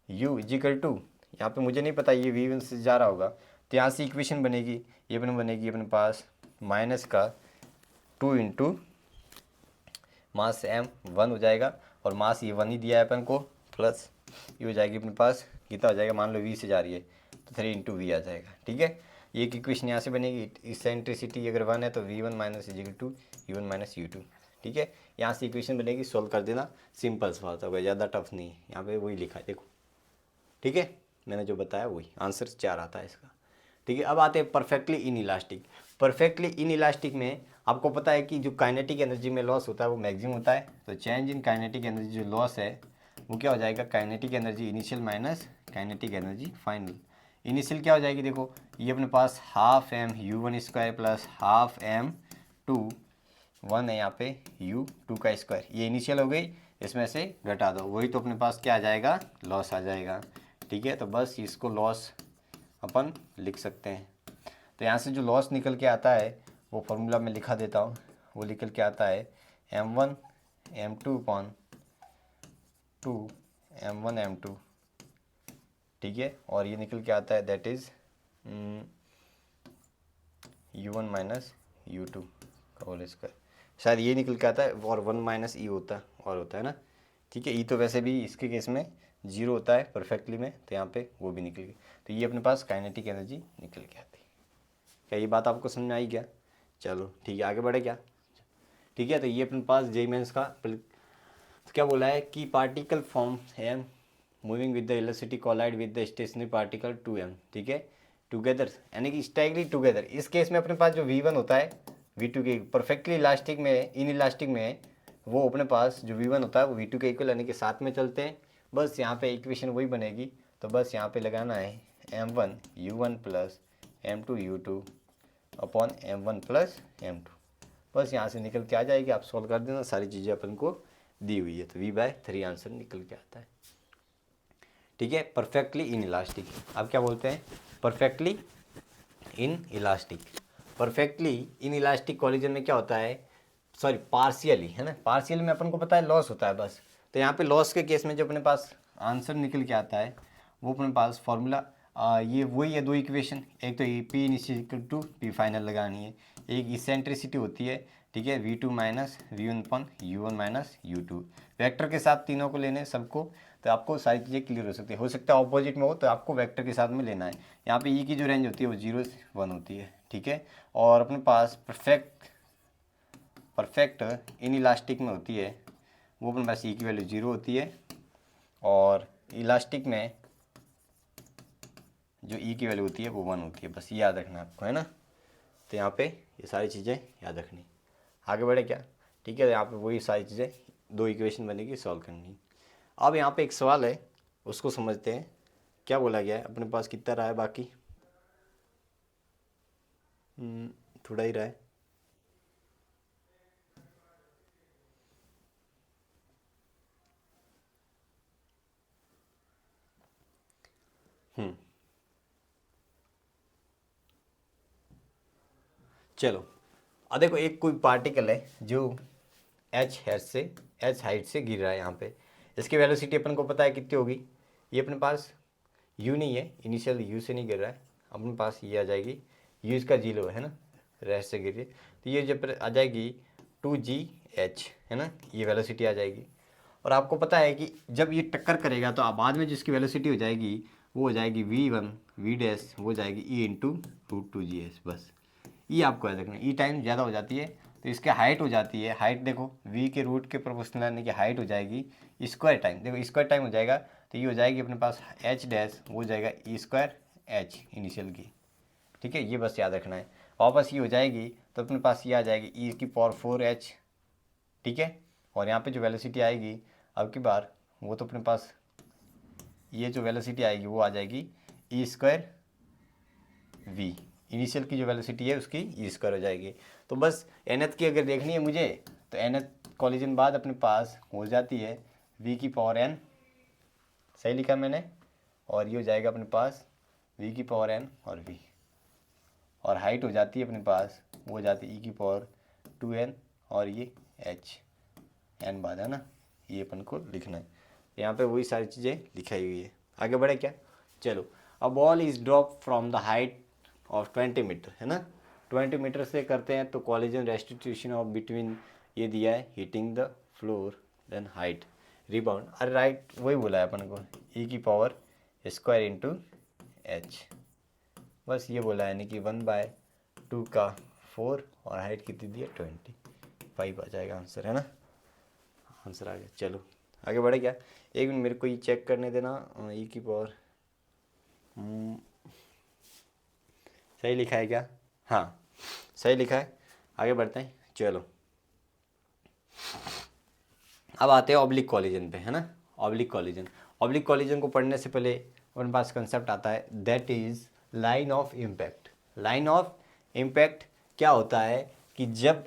u इजिकल टू, यहाँ पे मुझे नहीं पता ये v1 से जा रहा होगा, तो यहाँ से इक्वेशन बनेगी, ये बनेगी अपने पास माइनस का 2 इंटू मास m1 हो जाएगा, और मास ये 1 ही दिया है अपन को, प्लस ये हो जाएगी अपने पास, कितना हो जाएगा, मान लो v से जा रही है तो 3 इंटू वी आ जाएगा, ठीक है। ये एक इक्वेशन यहाँ से बनेगी, इसेंट्रिसिटी अगर 1 है तो v1 minus is equal to u1 minus u2, ठीक है। यहाँ से इक्वेशन बनेगी, सोल्व कर देना, सिंपल सवाल था, ज़्यादा टफ नहीं है, यहाँ पे वही लिखा है देखो, ठीक है, मैंने जो बताया वही आंसर 4 आता है इसका, ठीक है। अब आते हैं perfectly in elastic. Perfectly in elastic में आपको पता है कि जो काइनेटिक एनर्जी में लॉस होता है वो मैक्सिमम होता है, तो चेंज इन काइनेटिक एनर्जी जो लॉस है वो क्या हो जाएगा, kinetic energy initial minus kinetic energy final. Initial क्या हो जाएगी, देखो ये अपने पास half m u1 square plus half m1 है, यहाँ पे u2 का स्क्वायर, ये इनिशियल हो गई, इसमें से घटा दो, वही तो अपने पास क्या आ जाएगा, लॉस आ जाएगा, ठीक है। तो बस इसको लॉस अपन लिख सकते हैं, तो यहाँ से जो लॉस निकल के आता है वो फार्मूला में लिखा देता हूँ, वो निकल के आता है m1 m2 upon 2 m1 m2, ठीक है। और ये निकल के आता है that is u1 minus u2 का होल स्क्वायर, शायद ये निकल के आता है, और 1 माइनस ई होता है ना, ठीक है। ई तो वैसे भी इसके केस में 0 होता है परफेक्टली में, तो यहाँ पे वो भी निकल गई, तो ये अपने पास काइनेटिक एनर्जी निकल के आती है। क्या ये बात आपको समझ में आई क्या, चलो ठीक है, आगे बढ़े क्या, ठीक है। तो ये अपने पास जेईई मेंस का तो क्या बोला है कि पार्टिकल फॉर्म है moving with the velocity collide with the stationary particle 2m, ठीक है, टुगेदर, यानी कि स्टैगली टुगेदर। इस केस में अपने पास जो v1 होता है v2 के परफेक्टली इलास्टिक में, इन इलास्टिक में वो अपने पास जो v1 होता है वो v2 के इक्वल यानी कि साथ में चलते हैं। बस यहाँ पे इक्वेशन वही बनेगी, तो बस यहाँ पे लगाना है m1 u1 plus m2 u2 upon m1 plus m2। बस यहाँ से निकल के आ जाएगी, आप सॉल्व कर देना, सारी चीज़ें अपन को दी हुई है, तो v/3 आंसर निकल के आता है। ठीक है, परफेक्टली इन इलास्टिक। अब क्या बोलते हैं, perfectly in elastic. Perfectly in elastic collision में क्या होता है, सॉरी पार्शियली, है ना, पार्शियल में अपन को पता है लॉस होता है बस। तो यहाँ पे लॉस के केस में जो अपने पास आंसर निकल के आता है वो अपने पास फॉर्मूला ये वही है, दो इक्वेशन, एक तो P initial to P final लगानी है, एक इसेंट्रिसिटी होती है, ठीक है, v2 minus v1 upon u1 minus u2। Vector के साथ तीनों को लेने सबको, तो आपको सारी चीज़ें क्लियर हो सकता है ऑपोजिट में हो तो आपको वेक्टर के साथ में लेना है। यहाँ पे ई की जो रेंज होती है वो 0 से 1 होती है, ठीक है। और अपने पास परफेक्ट इन इलास्टिक में होती है वो अपने पास ई की वैल्यू 0 होती है, और इलास्टिक में जो ई की वैल्यू होती है वो 1 होती है। बस ये याद रखना आपको, है ना। तो यहाँ पे ये सारी चीज़ें याद रखनी। आगे बढ़े क्या, ठीक है, यहाँ पे वही सारी चीज़ें, दो इक्वेशन बनेगी, सॉल्व करनी। अब यहाँ पे एक सवाल है, उसको समझते हैं। क्या बोला गया है, अपने पास कितना रहा है बाकी, थोड़ा ही रहा है। चलो, अब देखो एक कोई पार्टिकल है जो एच हाइट से गिर रहा है यहाँ पे, इसकी वेलोसिटी अपन को पता है कितनी होगी। ये अपने पास यू नहीं है, इनिशियल यू से नहीं गिर रहा है, अपने पास ये आ जाएगी यू इसका 0 है ना, रेस्ट से गिर रही है, तो ये जब आ जाएगी 2gh, है ना, ये वेलोसिटी आ जाएगी। और आपको पता है कि जब ये टक्कर करेगा तो बाद में जिसकी वेलोसिटी हो जाएगी वो हो जाएगी v1 v डैश, वो हो जाएगी e इंटू √2gh। बस ये आपको याद रखना, ई टाइम ज़्यादा हो जाती है तो इसके हाइट हो जाती है, हाइट देखो v के रूट के प्रोपोर्शनल यानी कि हाइट हो जाएगी स्क्वायर टाइम, देखो स्क्वायर टाइम हो जाएगा तो ये हो जाएगी अपने पास h डैश, वो हो जाएगा e² h इनिशियल की, ठीक है, ये बस याद रखना है। वापस ये हो जाएगी तो अपने पास ये आ जाएगी e⁴h, ठीक है। और यहाँ पे जो वेलोसिटी आएगी अब की बार वो तो अपने पास ये जो वेलोसिटी आएगी वो आ जाएगी e² v, इनिशियल की जो वेलोसिटी है उसकी e² हो जाएगी। तो बस nth की अगर देखनी है मुझे तो nth कॉलिजन बाद अपने पास हो जाती है v⁴n, सही लिखा मैंने, और ये हो जाएगा अपने पास v⁴n और v, और हाइट हो जाती है अपने पास वो हो जाती है e⁴2n और ये h n बाद, है ना, ये अपन को लिखना है। यहाँ पे वही सारी चीज़ें लिखाई हुई है। आगे बढ़े क्या, चलो। A ball is drop from the height of 20 metre, है ना, 20 मीटर से करते हैं तो कॉलिजन रेस्टिट्यूशन ऑफ बिटवीन ये दिया है hitting the floor then height rebound, अरे राइट वही बोला है अपन को e⁴² इंटू h, बस ये बोला है, यानी कि 1/2 का 4 और हाइट कितनी दी है 25 आ जाएगा आंसर, है ना, आंसर आ गया। चलो आगे बढ़े क्या, एक मिनट मेरे को ये चेक करने देना, e⁴ सही लिखा है क्या, हाँ सही लिखा है। आगे बढ़ते हैं, चलो अब आते हैं ऑब्लिक कॉलिजन पे, है ना। ऑब्लिक कॉलिजन को पढ़ने से पहले अपने पास कंसेप्ट आता है that is line of impact. Line of impact क्या होता है कि जब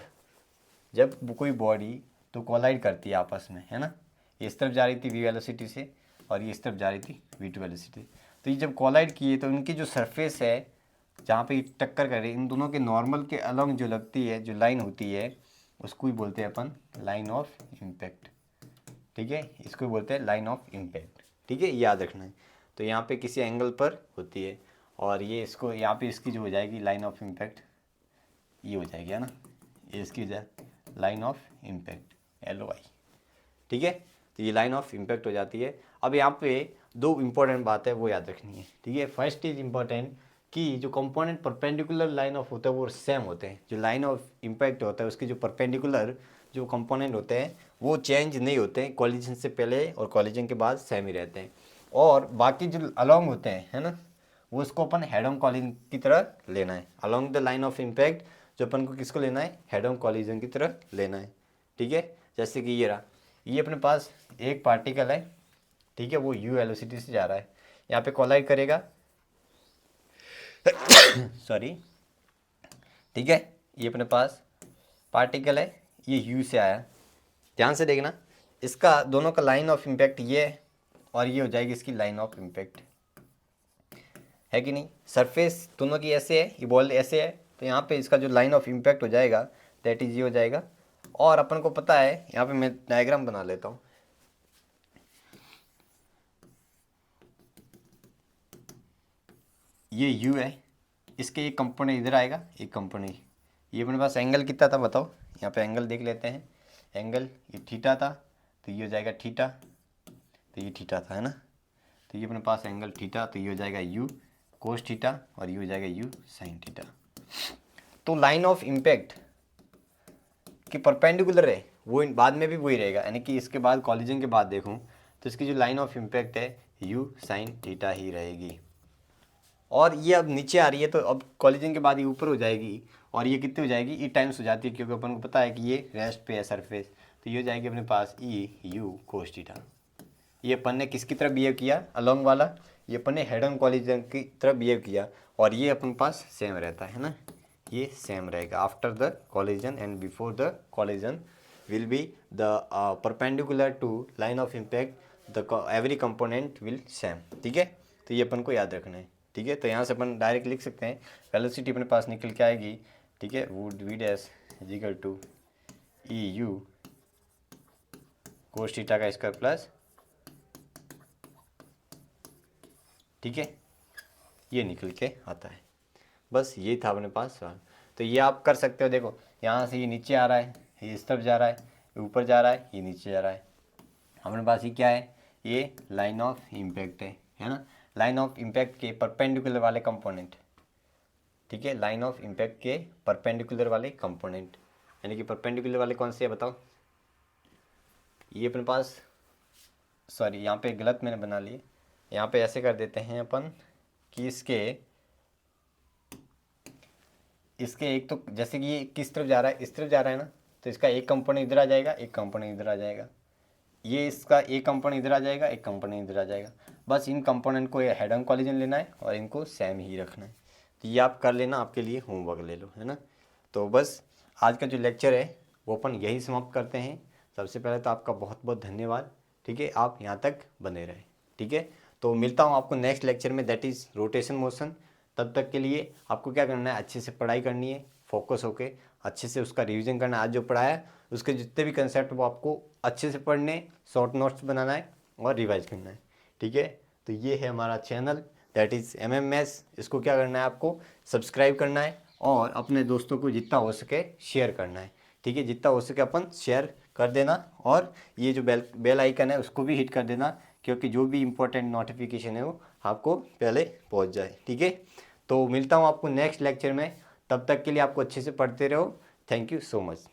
कोई बॉडी तो कोलाइड करती है आपस में, है ना, ये इस तरफ जा रही थी v वेलोसिटी से और ये इस तरफ जा रही थी v2 वेलोसिटी, तो ये जब कोलाइड किए तो इनकी जो सरफेस है जहाँ पे टक्कर कर रही है इन दोनों के नॉर्मल के अलॉन्ग जो लगती है, जो लाइन होती है उसको ही बोलते हैं अपन लाइन ऑफ इम्पैक्ट, ठीक है, इसको ही बोलते हैं लाइन ऑफ इम्पैक्ट, ठीक है, याद रखना है। तो यहाँ पे किसी एंगल पर होती है और ये इसको यहाँ पे इसकी जो हो जाएगी लाइन ऑफ इम्पैक्ट ये हो जाएगी, है ना, ये इसकी हो जाए लाइन ऑफ इम्पैक्ट LOI, ठीक है, तो ये लाइन ऑफ इम्पैक्ट हो जाती है। अब यहाँ पे दो इंपॉर्टेंट बात है वो याद रखनी है, ठीक है। फर्स्ट इज इम्पॉर्टेंट कि जो कंपोनेंट परपेंडिकुलर लाइन ऑफ होता है वो सेम होते हैं, जो लाइन ऑफ इम्पैक्ट होता है उसके जो परपेंडिकुलर जो कंपोनेंट होते हैं वो चेंज नहीं होते हैं, कॉलिजन से पहले और कॉलिजन के बाद सेम ही रहते हैं। और बाकी जो अलॉन्ग होते हैं, है ना, वो उसको अपन हेड ऑन कॉलिजन की तरह लेना है। Along the line of impact जो अपन को किसको लेना है, हेड ऑन कॉलिजन की तरह लेना है, ठीक है। जैसे कि ये रहा, ये अपने पास एक पार्टिकल है, ठीक है, वो u वेलोसिटी से जा रहा है, यहाँ पे कोलाइड करेगा सॉरी, ठीक है, ये अपने पास पार्टिकल है, ये u से आया, ध्यान से देखना, इसका दोनों का लाइन ऑफ इम्पैक्ट ये है और ये हो जाएगी इसकी लाइन ऑफ इम्पैक्ट, है कि नहीं। सरफेस दोनों की ऐसे है, ये बॉल ऐसे है, तो यहाँ पे इसका जो लाइन ऑफ इम्पैक्ट हो जाएगा दैट इज ये हो जाएगा। और अपन को पता है, यहाँ पे मैं डायग्राम बना लेता हूँ, ये u है, इसके एक कंपोनेंट इधर आएगा, एक कंपोनेंट, ये अपने पास एंगल कितना था बताओ, यहाँ पे एंगल देख लेते हैं, एंगल ये थीटा था, तो ये हो जाएगा थीटा, तो ये थीटा था, है ना, तो ये अपने पास एंगल थीटा, तो ये हो जाएगा u कोस थीटा और ये हो जाएगा u साइन थीटा। तो लाइन ऑफ इम्पैक्ट कि परपेंडिकुलर है वो बाद में भी वही रहेगा, यानी कि इसके बाद कॉलिजन के बाद देखूं तो इसकी जो लाइन ऑफ इम्पैक्ट है u साइन थीटा ही रहेगी। और ये अब नीचे आ रही है, तो अब कॉलिजन के बाद ये ऊपर हो जाएगी, और ये कितनी हो जाएगी, ई टाइम्स हो जाती है, क्योंकि अपन को पता है कि ये रेस्ट पे है सरफेस, तो ये हो जाएगी अपने पास ई यू कोस थीटा। ये अपन ने किसकी तरफ बिहेव किया, अलोंग वाला, ये अपन ने हेड ऑन कॉलिजन की तरफ बिहेव किया, और ये अपन पास सेम रहता है ना, ये सेम रहेगा। After the collision and before the collision will be the perpendicular to line of impact, the every component will same, ठीक है, तो ये अपन को याद रखना है, ठीक है। तो यहाँ से अपन डायरेक्ट लिख सकते हैं, वेलोसिटी अपने पास निकल के आएगी, ठीक है, would V dash is equal to E U cos theta का स्क्वायर प्लस, ठीक है, ये निकल के आता है। बस ये था अपने पास सवाल, तो ये आप कर सकते हो। देखो यहाँ से ये नीचे आ रहा है, ये इस तरफ जा रहा है, ये ऊपर जा रहा है, ये नीचे जा रहा है, हमारे पास ये क्या है, ये लाइन ऑफ इम्पैक्ट है ना, लाइन ऑफ इम्पैक्ट के परपेंडिकुलर वाले कंपोनेंट, ठीक है, लाइन ऑफ इम्पैक्ट के परपेंडिकुलर वाले कंपोनेंट, यानी कि परपेंडिकुलर वाले कौन से है बताओ, ये अपने पास, सॉरी यहाँ पे गलत मैंने बना लिए, यहाँ पे ऐसे कर देते हैं अपन कि इसके एक, तो जैसे कि ये किस तरफ जा रहा है, इस तरफ जा रहा है ना, तो इसका एक कंपोनेंट इधर आ जाएगा, एक कंपोनेंट इधर आ जाएगा, ये इसका एक कंपोनेंट इधर आ जाएगा, एक कंपोनेंट इधर आ जाएगा। बस इन कंपोनेंट को हेड ऑन कॉलिजन लेना है और इनको सेम ही रखना है, तो ये आप कर लेना, आपके लिए होमवर्क ले लो, है ना। तो बस आज का जो लेक्चर है वो अपन यही समाप्त करते हैं। सबसे पहले तो आपका बहुत बहुत धन्यवाद, ठीक है, आप यहाँ तक बने रहे, ठीक है। तो मिलता हूँ आपको नेक्स्ट लेक्चर में, दैट इज़ रोटेशन मोशन। तब तक के लिए आपको क्या करना है, अच्छे से पढ़ाई करनी है, फोकस होके अच्छे से उसका रिवीजन करना है। आज जो पढ़ाया है उसके जितने भी कंसेप्ट वो आपको अच्छे से पढ़ने, शॉर्ट नोट्स बनाना है और रिवाइज करना है, ठीक है। तो ये है हमारा चैनल दैट इज़ MMS, इसको क्या करना है, आपको सब्सक्राइब करना है और अपने दोस्तों को जितना हो सके शेयर करना है, ठीक है, जितना हो सके अपन शेयर कर देना, और ये जो बेल आइकन है उसको भी हिट कर देना, क्योंकि जो भी इम्पोर्टेंट नोटिफिकेशन है वो आपको पहले पहुंच जाए, ठीक है। तो मिलता हूँ आपको नेक्स्ट लेक्चर में, तब तक के लिए आपको अच्छे से पढ़ते रहो। Thank you so much.